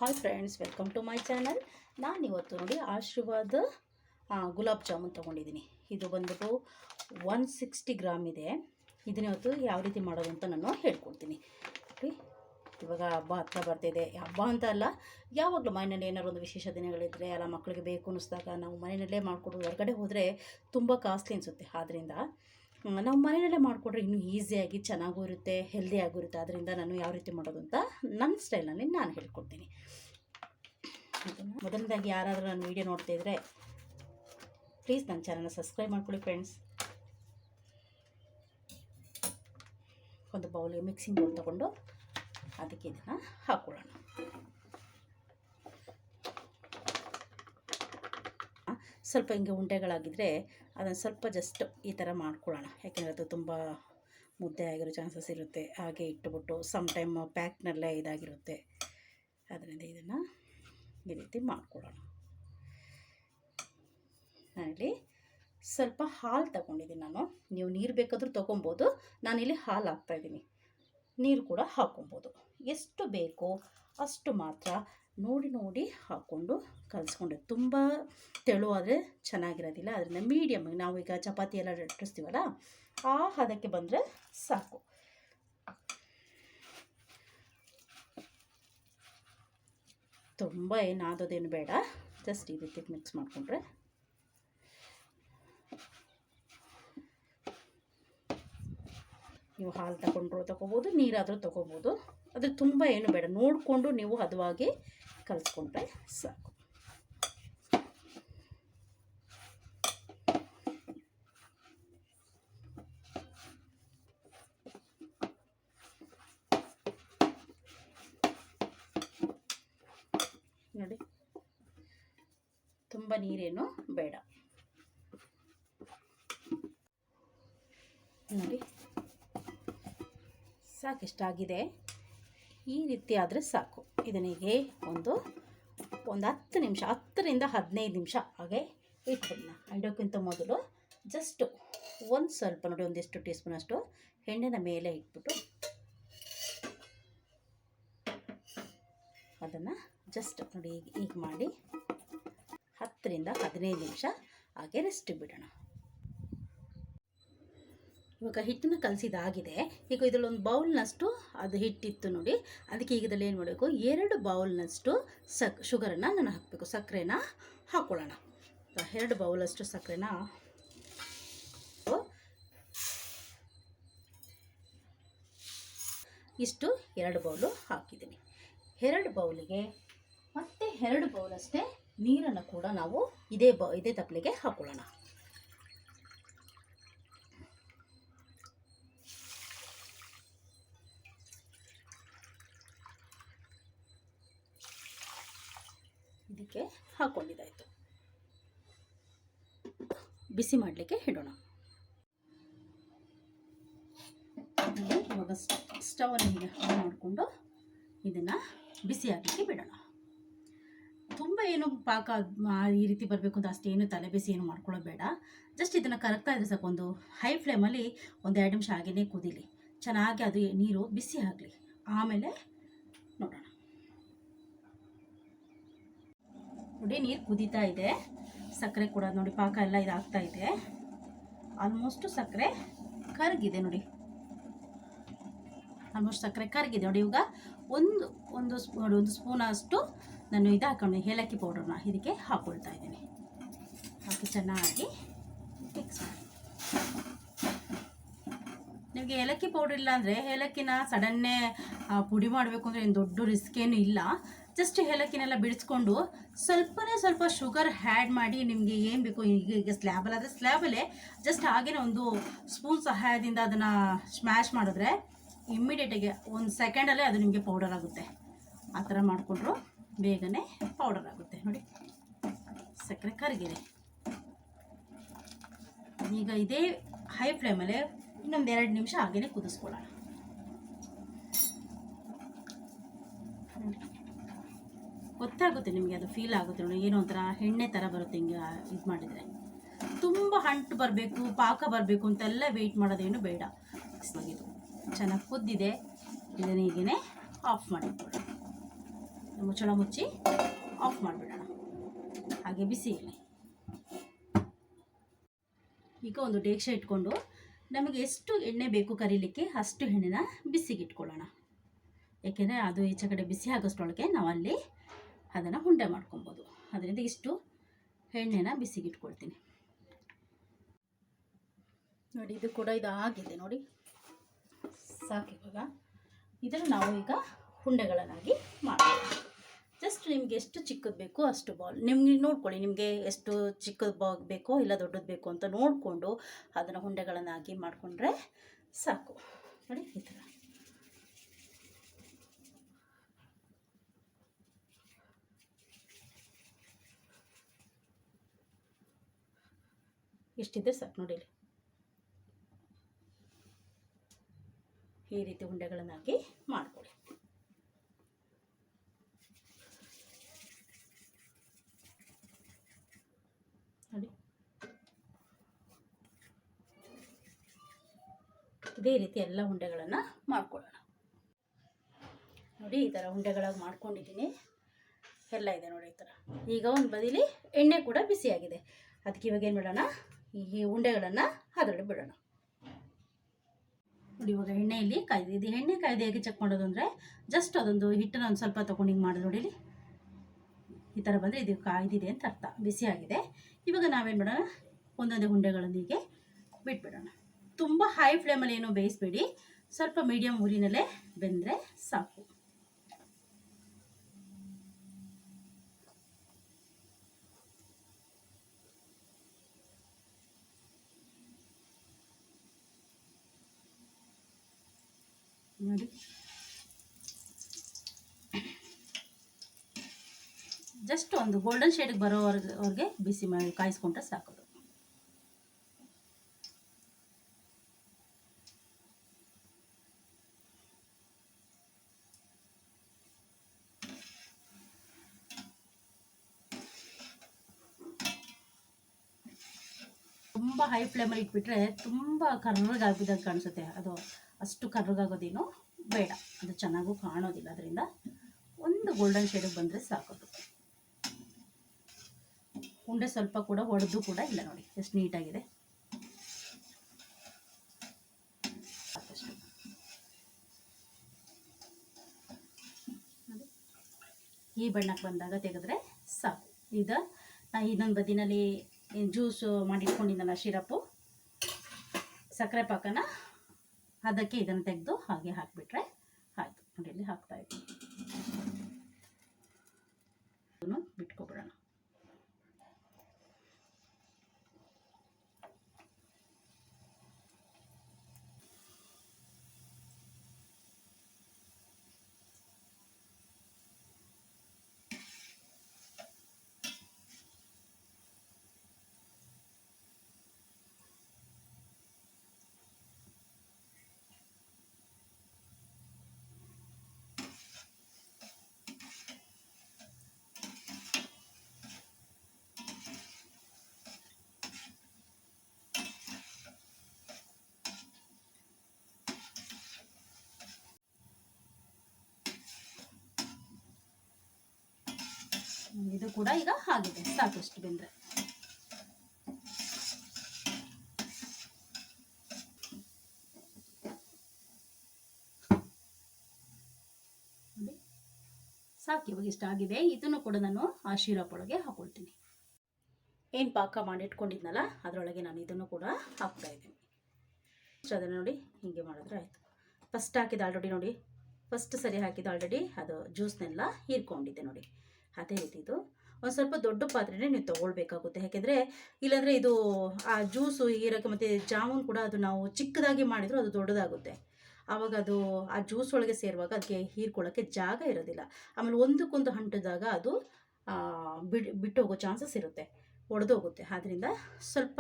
Hi friends, welcome to my channel. ನಾನು ಇವತ್ತು ನೋಡಿ ಆಶೀರ್ವಾದ ಗುಲಾಬ್ ಜಾಮೂನ್ ತೊಗೊಂಡಿದ್ದೀನಿ. ಇದು ಬಂದ್ಬಿಟ್ಟು 160 ಗ್ರಾಮ್ ಇದೆ. ಇದನ್ನ ಇವತ್ತು ಯಾವ ರೀತಿ ಮಾಡೋದು ಅಂತ ನಾನು ಹೇಳ್ಕೊಡ್ತೀನಿ. ಇವಾಗ ಹಬ್ಬ ಹತ್ರ ಬರ್ತಿದೆ. ಹಬ್ಬ ಅಂತ ಅಲ್ಲ, ಯಾವಾಗಲೂ ಮನೆಯಲ್ಲಿ ಏನಾದ್ರು ಒಂದು ವಿಶೇಷ ದಿನಗಳಿದ್ದರೆ ಅಲ್ಲ, ಮಕ್ಕಳಿಗೆ ಬೇಕು ಅನ್ನಿಸ್ದಾಗ ನಾವು ಮನೆಯಲ್ಲೇ ಮಾಡಿಕೊಡೋದು. ಹೊರಗಡೆ ಹೋದರೆ ತುಂಬ ಕಾಸ್ಟ್ಲಿ ಅನಿಸುತ್ತೆ. ಆದ್ದರಿಂದ ನಾವು ಮನೆಯಲ್ಲೇ ಮಾಡಿಕೊಡ್ರೆ ಇನ್ನೂ ಈಸಿಯಾಗಿ ಚೆನ್ನಾಗೂ ಇರುತ್ತೆ, ಹೆಲ್ದಿಯಾಗೂ ಇರುತ್ತೆ. ಆದ್ದರಿಂದ ನಾನು ಯಾವ ರೀತಿ ಮಾಡೋದು ಅಂತ ನನ್ನ ಸ್ಟೈಲಲ್ಲಿ ನಾನು ಹೇಳ್ಕೊಡ್ತೀನಿ. ಮೊದಲನೇದಾಗಿ ಯಾರಾದರೂ ನನ್ನ ವೀಡಿಯೋ ನೋಡ್ತಾ ಇದ್ದರೆ ಪ್ಲೀಸ್ ನನ್ನ ಚಾನಲ್ನ ಸಬ್ಸ್ಕ್ರೈಬ್ ಮಾಡ್ಕೊಳ್ಳಿ ಫ್ರೆಂಡ್ಸ್. ಒಂದು ಬೌಲಿಗೆ ಮಿಕ್ಸಿಂಗ್ ಬೌಲ್ ತೊಗೊಂಡು ಅದಕ್ಕೆ ಇದನ್ನು ಹಾಕ್ಕೊಳ್ಳೋಣ. ಸ್ವಲ್ಪ ಹಿಂಗೆ ಉಂಡೆಗಳಾಗಿದ್ದರೆ ಅದನ್ನು ಸ್ವಲ್ಪ ಜಸ್ಟ್ ಈ ಥರ ಮಾಡ್ಕೊಳ್ಳೋಣ. ಯಾಕೆಂದರೆ ಅದು ತುಂಬ ಮುದ್ದೆ ಆಗಿರೋ ಚಾನ್ಸಸ್ ಇರುತ್ತೆ. ಹಾಗೆ ಇಟ್ಟುಬಿಟ್ಟು ಸಮ್ ಟೈಮ್ ಪ್ಯಾಕ್ನಲ್ಲೇ ಇದಾಗಿರುತ್ತೆ. ಅದರಿಂದ ಇದನ್ನು ಈ ರೀತಿ ಮಾಡ್ಕೊಳ್ಳೋಣ. ನಾನಿಲ್ಲಿ ಸ್ವಲ್ಪ ಹಾಲು ತಗೊಂಡಿದ್ದೀನಿ. ನೀವು ನೀರು ಬೇಕಾದರೂ ತೊಗೊಬೋದು. ನಾನಿಲ್ಲಿ ಹಾಲು ಹಾಕ್ತಾಯಿದ್ದೀನಿ. ನೀರು ಕೂಡ ಹಾಕ್ಕೊಬೋದು. ಎಷ್ಟು ಬೇಕೋ ಅಷ್ಟು ಮಾತ್ರ ನೋಡಿ ಹಾಕ್ಕೊಂಡು ಕಲಿಸ್ಕೊಂಡೆ. ತುಂಬ ತೆಳುವಾದರೆ ಚೆನ್ನಾಗಿರೋದಿಲ್ಲ. ಅದರಿಂದ ಮೀಡಿಯಮ್, ನಾವು ಈಗ ಚಪಾತಿ ಎಲ್ಲ ಲಟ್ಟಿಸ್ತೀವಲ್ಲ ಆ ಹದಕ್ಕೆ ಬಂದರೆ ಸಾಕು. ತುಂಬ ಏನು ಆದೋದೇನು ಬೇಡ, ಜಸ್ಟ್ ಈ ರೀತಿ ಮಿಕ್ಸ್ ಮಾಡಿಕೊಂಡ್ರೆ ನೀವು ಹಾಲು ತೊಗೋಬೋದು, ನೀರಾದರೂ ತೊಗೋಬೋದು. ಅದು ತುಂಬ ಏನು ಬೇಡ, ನೋಡಿಕೊಂಡು ನೀವು ಹದವಾಗಿ ಕಲಿಸ್ಕೊಂಡ್ರೆ ಸಾಕು. ನೋಡಿ, ತುಂಬ ನೀರೇನು ಬೇಡ. ನೋಡಿ ಸಾಕಿಷ್ಟಾಗಿದೆ. ಈ ರೀತಿ ಆದರೆ ಸಾಕು. ಇದನಿಗೆ ಒಂದು 10 ನಿಮಿಷ, 10ರಿಂದ 15 ನಿಮಿಷ ಹಾಗೆ ಇಟ್ಬಿಡೋಣ. ಇಡೋಕ್ಕಿಂತ ಮೊದಲು ಜಸ್ಟ್ ಒಂದು ಸ್ವಲ್ಪ ನೋಡಿ, ಒಂದಿಷ್ಟು ಟೀ ಸ್ಪೂನಷ್ಟು ಎಣ್ಣೆನ ಮೇಲೆ ಇಟ್ಬಿಟ್ಟು ಅದನ್ನು ಜಸ್ಟ್ ನೋಡಿ ಈಗ ಮಾಡಿ 10ರಿಂದ 15 ನಿಮಿಷ ಹಾಗೆ ರೆಸ್ಟ್ ಬಿಡೋಣ. ಇವಾಗ ಹಿಟ್ಟನ್ನು ಕಲಸಿದಾಗಿದೆ. ಈಗ ಇದರಲ್ಲಿ ಒಂದು ಬೌಲ್ನಷ್ಟು ಅದು ಹಿಟ್ಟಿತ್ತು ನೋಡಿ. ಅದಕ್ಕೆ ಈಗ ಇದರಲ್ಲಿ ಏನು ಮಾಡಬೇಕು, 2 ಬೌಲ್ನಷ್ಟು ಶುಗರನ್ನು ನಾನು ಹಾಕಬೇಕು. ಸಕ್ಕರೆನ ಹಾಕ್ಕೊಳ್ಳೋಣ. 2 ಬೌಲಷ್ಟು ಸಕ್ಕರೆನ ಇಷ್ಟು 2 ಬೌಲು ಹಾಕಿದ್ದೀನಿ. 2 ಬೌಲಿಗೆ ಮತ್ತೆ 2 ಬೌಲಷ್ಟೇ ನೀರನ್ನು ಕೂಡ ನಾವು ಇದೇ ತಪ್ಪಲಿಗೆ ಹಾಕ್ಕೊಳ್ಳೋಣ. ಇದಕ್ಕೆ ಹಾಕ್ಕೊಂಡಿದ್ದಾಯಿತು. ಬಿಸಿ ಮಾಡಲಿಕ್ಕೆ ಇಡೋಣ. ಇವಾಗ ಸ್ಟವನ್ನು ಹೀಗೆ ಆನ್ ಮಾಡಿಕೊಂಡು ಇದನ್ನು ಬಿಸಿ ಆಗಲಿಕ್ಕೆ ಬಿಡೋಣ. ತುಂಬ ಏನು ಪಾಕ ಈ ರೀತಿ ಬರಬೇಕು ಅಂತ ಅಷ್ಟೇನು ತಲೆ ಬಿಸಿ ಏನು ಮಾಡ್ಕೊಳ್ಳೋದು ಬೇಡ. ಜಸ್ಟ್ ಇದನ್ನು ಕರಗ್ತಾ ಇದ್ರೆ ಸಾಕು. ಒಂದು ಹೈ ಫ್ಲೇಮಲ್ಲಿ ಒಂದು 2 ನಿಮಿಷ ಹಾಗೇ ಕುದೀಲಿ. ಚೆನ್ನಾಗಿ ಅದು ನೀರು ಬಿಸಿ ಆಗಲಿ, ಆಮೇಲೆ ನೋಡೋಣ. ನೋಡಿ, ನೀರು ಕುದೀತಾ ಇದೆ. ಸಕ್ಕರೆ ಕೂಡ ನೋಡಿ, ಪಾಕ ಎಲ್ಲ ಇದಾಗ್ತಾ ಇದೆ. ಆಲ್ಮೋಸ್ಟ್ ಸಕ್ಕರೆ ಕರಗಿದೆ ನೋಡಿ. ಆಲ್ಮೋಸ್ಟ್ ಸಕ್ಕರೆ ಕರಗಿದೆ ನೋಡಿ. ಇವಾಗ ಒಂದು ಸ್ಪೂನಷ್ಟು ನಾನು ಇದು ಹಾಕೊಂಡು ಏಲಕ್ಕಿ ಪೌಡರ್ನ ಇದಕ್ಕೆ ಹಾಕ್ಕೊಳ್ತಾ ಇದ್ದೀನಿ. ಹಾಕಿ ಚೆನ್ನಾಗಿ ಮಿಕ್ಸ್ ಮಾಡಿ. ನಿಮಗೆ ಏಲಕ್ಕಿ ಪೌಡರ್ ಇಲ್ಲ ಅಂದರೆ ಏಲಕ್ಕಿನ ಸಡನ್ನೇ ಪುಡಿ ಮಾಡಬೇಕು ಅಂದರೆ ಏನು ದೊಡ್ಡ ರಿಸ್ಕ್ ಏನು ಇಲ್ಲ. ಜಸ್ಟ್ ಏಲಕ್ಕಿನೆಲ್ಲ ಬಿಡಿಸ್ಕೊಂಡು ಸ್ವಲ್ಪ ಶುಗರ್ ಆ್ಯಡ್ ಮಾಡಿ, ನಿಮಗೆ ಏನು ಬೇಕು ಈಗ ಸ್ಲ್ಯಾಬಲ್ಲಾದರೆ ಸ್ಲ್ಯಾಬಲ್ಲೇ ಜಸ್ಟ್ ಹಾಗೇ ಒಂದು ಸ್ಪೂನ್ ಸಹಾಯದಿಂದ ಅದನ್ನು ಸ್ಮ್ಯಾಶ್ ಮಾಡಿದ್ರೆ ಇಮ್ಮಿಡಿಯೇಟಾಗಿ 1 ಸೆಕೆಂಡಲ್ಲೇ ಅದು ನಿಮಗೆ ಪೌಡರ್ ಆಗುತ್ತೆ. ಆ ಥರ ಮಾಡಿಕೊಂಡ್ರು ಬೇಗನೆ ಪೌಡರ್ ಆಗುತ್ತೆ. ನೋಡಿ, ಸಕ್ಕರೆ ಕರಗಿದೆ. ಈಗ ಇದೇ ಹೈ ಫ್ಲೇಮಲ್ಲೇ ಇನ್ನೊಂದು 2 ನಿಮಿಷ ಹಾಗೇ ಕುದಿಸ್ಕೊಳ್ಳೋಣ. ಗೊತ್ತಾಗುತ್ತೆ ನಿಮಗೆ, ಅದು ಫೀಲ್ ಆಗುತ್ತೆ ನೋಡಿ. ಏನೋ ಒಂಥರ ಎಣ್ಣೆ ಥರ ಬರುತ್ತೆ ಹಿಂಗೆ ಇದು ಮಾಡಿದರೆ. ತುಂಬ ಅಂಟು ಬರಬೇಕು, ಪಾಕ ಬರಬೇಕು ಅಂತೆಲ್ಲ ವೆಯ್ಟ್ ಮಾಡೋದೇನು ಬೇಡ. ಇದು ಚೆನ್ನಾಗಿ ಕುದ್ದಿದೆ. ಇದನ್ನ ಹೀಗೇ ಆಫ್ ಮಾಡಿಕೊಳ್ಳಿ. ಮುಚ್ಚಳ ಮುಚ್ಚಿ ಆಫ್ ಮಾಡಿಬಿಡೋಣ. ಹಾಗೆ ಬಿಸಿ ಇರಲಿ. ಈಗ ಒಂದು ಡೇಕ್ಷೆ ಇಟ್ಕೊಂಡು ನಮಗೆ ಎಷ್ಟು ಎಣ್ಣೆ ಬೇಕು ಕರೀಲಿಕ್ಕೆ ಅಷ್ಟು ಎಣ್ಣೆನ ಬಿಸಿಗೆ ಇಟ್ಕೊಳ್ಳೋಣ. ಏಕೆಂದರೆ ಅದು ಈಚೆ ಕಡೆ ಬಿಸಿ ಆಗೋಷ್ಟರೊಳಗೆ ನಾವು ಅಲ್ಲಿ ಅದನ್ನು ಉಂಡೆ ಮಾಡ್ಕೊಬೋದು. ಅದರಿಂದ ಇಷ್ಟು ಎಣ್ಣೆನ ಬಿಸಿಗೆ ಇಟ್ಕೊಳ್ತೀನಿ ನೋಡಿ. ಇದು ಕೂಡ ಇದಾಗಿದೆ ನೋಡಿ, ಸಾಕು. ಇವಾಗ ಇದನ್ನು ನಾವು ಈಗ ಉಂಡೆಗಳನ್ನಾಗಿ ಮಾಡೋಣ. ಜಸ್ಟ್ ನಿಮಗೆ ಎಷ್ಟು ಚಿಕ್ಕದು ಬೇಕೋ ಅಷ್ಟು ಬಾಲ್ ನಿಮಗೆ ನೋಡ್ಕೊಳ್ಳಿ. ನಿಮಗೆ ಎಷ್ಟು ಚಿಕ್ಕದು ಬಾಲ್ ಬೇಕೋ ಇಲ್ಲ ದೊಡ್ಡದು ಬೇಕು ಅಂತ ನೋಡಿಕೊಂಡು ಅದನ್ನು ಉಂಡೆಗಳನ್ನಾಗಿ ಮಾಡಿಕೊಂಡ್ರೆ ಸಾಕು ನೋಡಿ. ಈ ಥರ ಎಷ್ಟಿದೆ ಸಾಕು ನೋಡಿ. ಈ ರೀತಿ ಉಂಡೆಗಳನ್ನಾಗಿ ಮಾಡ್ಕೊಳ್ಳಿ. ನೋಡಿ, ಇದೇ ರೀತಿ ಎಲ್ಲ ಉಂಡೆಗಳನ್ನು ಮಾಡ್ಕೊಳ್ಳೋಣ ನೋಡಿ. ಈ ಥರ ಉಂಡೆಗಳಾಗಿ ಮಾಡ್ಕೊಂಡಿದ್ದೀನಿ. ಎಲ್ಲ ಇದೆ ನೋಡಿ ಈ ಥರ. ಈಗ ಒಂದು ಬದಿಲಿ ಎಣ್ಣೆ ಕೂಡ ಬಿಸಿಯಾಗಿದೆ. ಅದಕ್ಕೆ ಇವಾಗ ಏನು ಮಾಡೋಣ, ಈ ಉಂಡೆಗಳನ್ನು ಅದರಲ್ಲಿ ಬಿಡೋಣ ನೋಡಿ. ಇವಾಗ ಎಣ್ಣೆಯಲ್ಲಿ ಕಾಯ್ದು ಇದು ಎಣ್ಣೆ ಕಾಯ್ದು ಹೇಗೆ ಚೆಕ್ ಮಾಡೋದು ಅಂದರೆ, ಜಸ್ಟ್ ಅದೊಂದು ಹಿಟ್ಟನ್ನು ಒಂದು ಸ್ವಲ್ಪ ತೊಗೊಂಡು ಹಿಂಗೆ ಮಾಡೋದು ನೋಡಿ. ಈ ಥರ ಬಂದರೆ ಇದು ಕಾಯ್ದಿದೆ ಅಂತ ಅರ್ಥ, ಬಿಸಿಯಾಗಿದೆ. ಇವಾಗ ನಾವೇನು ಮಾಡೋಣ, ಒಂದೊಂದೇ ಉಂಡೆಗಳನ್ನು ಹೀಗೆ ಬಿಟ್ಬಿಡೋಣ. ತುಂಬ ಹೈ ಫ್ಲೇಮಲ್ಲಿ ಏನೂ ಬೇಯಿಸಬೇಡಿ, ಸ್ವಲ್ಪ ಮೀಡಿಯಮ್ ಊರಿನಲ್ಲೇ ಬೆಂದರೆ ಸಾಕು. ನೋಡಿ, ಜಸ್ಟ್ ಒಂದು ಗೋಲ್ಡನ್ ಶೇಡಿಗೆ ಬರೋವರೆಗೆ ಬಿಸಿ ಮಾಡಿ ಕಾಯಿಸ್ಕೊಂಡ್ರೆ ಸಾಕು. ತುಂಬ ಹೈ ಫ್ಲೇಮಲ್ಲಿ ಇಟ್ಬಿಟ್ರೆ ತುಂಬ ಕರ್ರಗಾಗಿದ್ದಾಗ ಕಾಣಿಸುತ್ತೆ. ಅದು ಅಷ್ಟು ಕರ್ರಗಾಗೋದೇನು ಬೇಡ, ಅದು ಚೆನ್ನಾಗೂ ಕಾಣೋದಿಲ್ಲ. ಅದರಿಂದ ಒಂದು ಗೋಲ್ಡನ್ ಶೇಡಿಗೆ ಬಂದರೆ ಸಾಕೋದು. ಉಂಡೆ ಸ್ವಲ್ಪ ಕೂಡ ಒಡೆದು ಕೂಡ ಇಲ್ಲ ನೋಡಿ, ಎಷ್ಟು ನೀಟಾಗಿದೆ. ಈ ಬಣ್ಣಕ್ಕೆ ಬಂದಾಗ ತೆಗೆದ್ರೆ ಸಾಕು. ಈಗ ಇನ್ನೊಂದು ಬದಿನಲ್ಲಿ ಜ್ಯೂಸು ಮಾಡಿಟ್ಕೊಂಡಿದ್ದಲ್ಲ, ಶಿರಪ್ಪು, ಸಕ್ಕರೆ ಪಾಕನ ಅದಕ್ಕೆ ಇದನ್ನು ತೆಗೆದು ಹಾಗೆ ಹಾಕಿಬಿಟ್ರೆ ಆಯಿತು ನೋಡಿ. ಇಲ್ಲಿ ಹಾಕ್ತಾ ಇದ್ದೀನಿ, ಬಿಟ್ಕೊಬಿಡೋಣ. ಇದು ಕೂಡ ಈಗ ಆಗಿದೆ, ಸಾಕಷ್ಟು ಬೆಂದರೆ. ಸಾಕು, ಇವಾಗ ಇಷ್ಟ ಆಗಿದೆ. ಇದನ್ನು ಕೂಡ ನಾನು ಆ ಶಿರಪ್ ಒಳಗೆ ಹಾಕೊಳ್ತೀನಿ. ಏನು ಪಾಕ ಮಾಡಿಟ್ಕೊಂಡಿದ್ನಲ್ಲ ಅದರೊಳಗೆ ನಾನು ಇದನ್ನು ಕೂಡ ಹಾಕ್ತಾ ಇದ್ದೀನಿ. ಅದನ್ನು ನೋಡಿ ಹೀಗೆ ಮಾಡಿದ್ರೆ ಆಯಿತು. ಫಸ್ಟ್ ಹಾಕಿದ ಆಲ್ರೆಡಿ ನೋಡಿ, ಫಸ್ಟ್ ಸರಿ ಹಾಕಿದ ಆಲ್ರೆಡಿ ಅದು ಜ್ಯೂಸ್ನೆಲ್ಲ ಹೀರ್ಕೊಂಡಿದ್ದೆ ನೋಡಿ. ಅದೇ ರೀತಿ ಇದು ಒಂದು ಸ್ವಲ್ಪ ದೊಡ್ಡ ಪಾತ್ರೆನೇ ನೀವು ತೊಗೊಳ್ಬೇಕಾಗುತ್ತೆ. ಯಾಕೆಂದರೆ ಇಲ್ಲಾಂದರೆ ಇದು ಆ ಜ್ಯೂಸು ಹೀರೋಕ್ಕೆ ಮತ್ತು ಜಾಮೂನ್ ಕೂಡ ಅದು ನಾವು ಚಿಕ್ಕದಾಗಿ ಮಾಡಿದರೂ ಅದು ದೊಡ್ಡದಾಗುತ್ತೆ. ಆವಾಗ ಅದು ಆ ಜ್ಯೂಸ್ ಒಳಗೆ ಸೇರುವಾಗ ಅದಕ್ಕೆ ಹೀರ್ಕೊಳ್ಳೋಕ್ಕೆ ಜಾಗ ಇರೋದಿಲ್ಲ. ಆಮೇಲೆ ಒಂದಕ್ಕೊಂದು ಅಂಟಿದಾಗ ಅದು ಬಿಟ್ಟು ಹೋಗೋ ಚಾನ್ಸಸ್ ಇರುತ್ತೆ, ಒಡೆದೋಗುತ್ತೆ. ಆದ್ದರಿಂದ ಸ್ವಲ್ಪ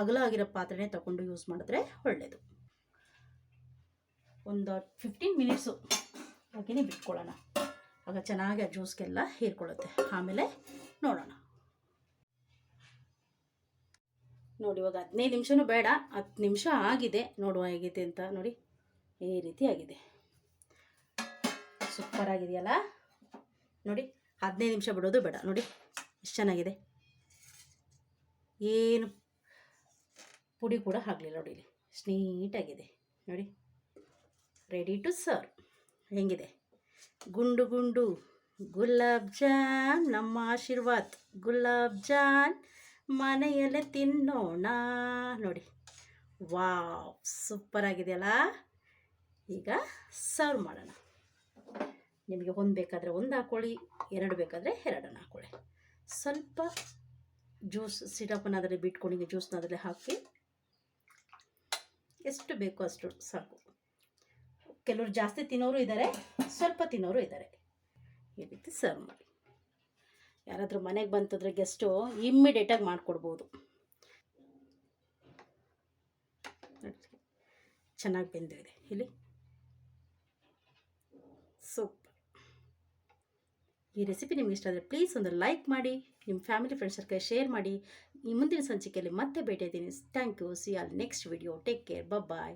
ಅಗಲ ಆಗಿರೋ ಪಾತ್ರೆನೇ ತಗೊಂಡು ಯೂಸ್ ಮಾಡಿದ್ರೆ ಒಳ್ಳೆಯದು. ಒಂದು 15 ಮಿನಿಟ್ಸು ಹಾಗೆಯೇ ಬಿಟ್ಕೊಳ್ಳೋಣ, ಆಗ ಚೆನ್ನಾಗಿ ಆ ಜ್ಯೂಸ್ಗೆಲ್ಲ ಹೀರ್ಕೊಳ್ಳುತ್ತೆ. ಆಮೇಲೆ ನೋಡೋಣ ನೋಡಿ. ಇವಾಗ 15 ನಿಮಿಷನೂ ಬೇಡ, 10 ನಿಮಿಷ ಆಗಿದೆ. ನೋಡುವ ಹೇಗಿದೆ ಅಂತ ನೋಡಿ. ಈ ರೀತಿ ಆಗಿದೆ, ಸೂಪರ್ ಆಗಿದೆಯಲ್ಲ. ನೋಡಿ 15 ನಿಮಿಷ ಬಿಡೋದು ಬೇಡ. ನೋಡಿ ಎಷ್ಟು ಚೆನ್ನಾಗಿದೆ, ಏನು ಪುಡಿ ಕೂಡ ಆಗಲಿಲ್ಲ ನೋಡಿ, ಇಲ್ಲಿ ಎಷ್ಟು ನೀಟಾಗಿದೆ ನೋಡಿ. Ready to serve. ಹೆಂಗಿದೆ ಗುಂಡು ಗುಂಡು ಗುಲಾಬ್ ಜಾನ್, ನಮ್ಮ ಆಶೀರ್ವಾದ್ ಗುಲಾಬ್ ಜಾನ್ ಮನೆಯಲ್ಲೇ ತಿನ್ನೋಣ ನೋಡಿ. ವಾವ್, ಸೂಪರ್ ಆಗಿದೆಯಲ್ಲ. ಈಗ ಸರ್ವ್ ಮಾಡೋಣ. ನಿಮಗೆ ಒಂದು ಬೇಕಾದರೆ ಒಂದು ಹಾಕ್ಕೊಳ್ಳಿ, ಎರಡು ಬೇಕಾದರೆ ಎರಡನ್ನು ಹಾಕ್ಕೊಳ್ಳಿ. ಸ್ವಲ್ಪ ಜ್ಯೂಸ್ ಸಿರಪನ್ನು ಅದರಲ್ಲಿ ಬಿಟ್ಕೊಂಡು ಜ್ಯೂಸ್ನ ಅದರಲ್ಲಿ ಹಾಕಿ ಎಷ್ಟು ಬೇಕೋ ಅಷ್ಟು ಸಾಕು. ಕೆಲವರು ಜಾಸ್ತಿ ತಿನ್ನೋರು ಇದ್ದಾರೆ, ಸ್ವಲ್ಪ ತಿನ್ನೋರು ಇದ್ದಾರೆ. ಈ ರೀತಿ ಸರ್ವ್ ಮಾಡಿ. ಯಾರಾದರೂ ಮನೆಗೆ ಬಂತಂದರೆ ಗೆಸ್ಟು ಇಮ್ಮಿಡಿಯೇಟಾಗಿ ಮಾಡಿಕೊಡ್ಬೋದು. ಚೆನ್ನಾಗಿ ಬೆಂದಿದೆ ಇಲ್ಲಿ, ಸೂಪರ್. ಈ ರೆಸಿಪಿ ನಿಮ್ಗೆ ಇಷ್ಟ ಆದರೆ ಪ್ಲೀಸ್ ಒಂದು ಲೈಕ್ ಮಾಡಿ, ನಿಮ್ಮ ಫ್ಯಾಮಿಲಿ ಫ್ರೆಂಡ್ಸ್ ಸರ್ಕಲ್ ಶೇರ್ ಮಾಡಿ. ಈ ಮುಂದಿನ ಸಂಚಿಕೆಯಲ್ಲಿ ಮತ್ತೆ ಭೇಟಿ ಇದ್ದೀನಿ. Thank you. See all next video. Take care. Bye.